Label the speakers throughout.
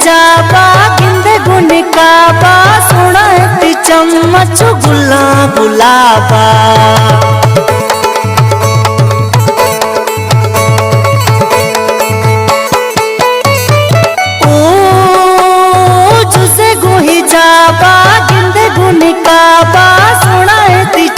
Speaker 1: जाबा गिंद गुन काबा सोना चम्मच गुला गुलाबा ओ जुसे गोही जाबा गिंद गुन काबा सोना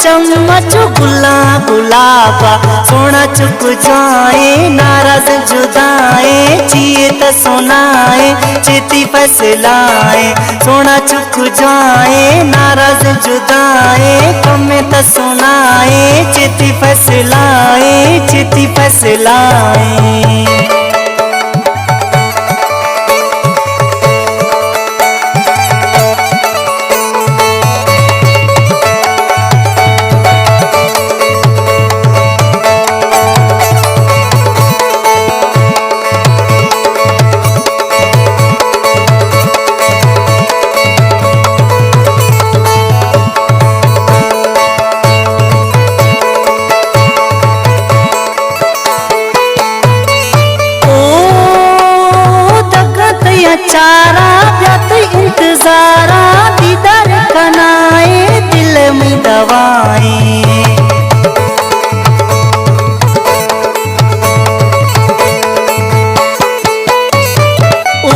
Speaker 1: चम्मच गुला गुलाबा सोना चुक जाए नाराज जुदाए जिए त सुनाए चेती फैसलाए सोना चुक जाए नाराज जुदाए कमे त सुनाए चेती फैसलाए चेती फैसलाए। चारा व्यात इंतजारा दीदार कनाए दिल में दवाएं ओ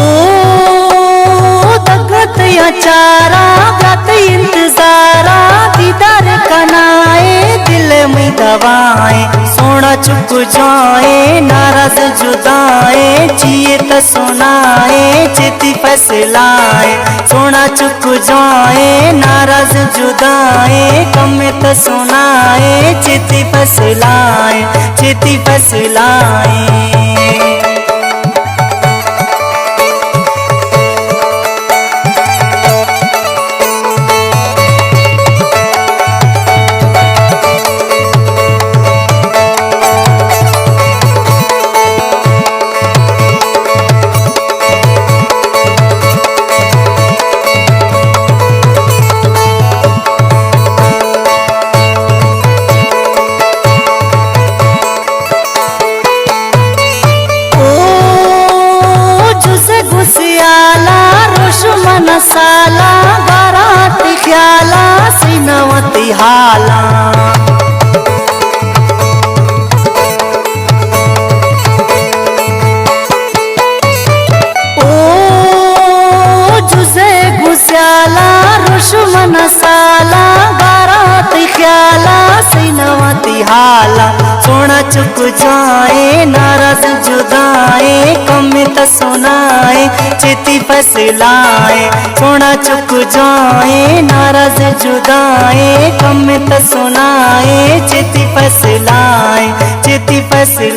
Speaker 1: दगत या चारा व्यात इंतजारा दीदार कनाए दिल में दवाएं सोना चुक जाए नाराज जुदाए जिए त सुनाए चेती फैसलाए सोना चुक जाए नाराज जुदाए कमे त सुनाए चेती फैसलाए चेती फैसलाए। साला बारात ख्याला सीनवती हाला ओ जुसे घुस्याला रुशमन साला बारात ख्याला सीनवती हाला सोना चुक जाए नाराज जुदाए कमे त सुनाए चेती फैसलाए सोना चुक जाए नाराज जुदाए कमे त सुनाए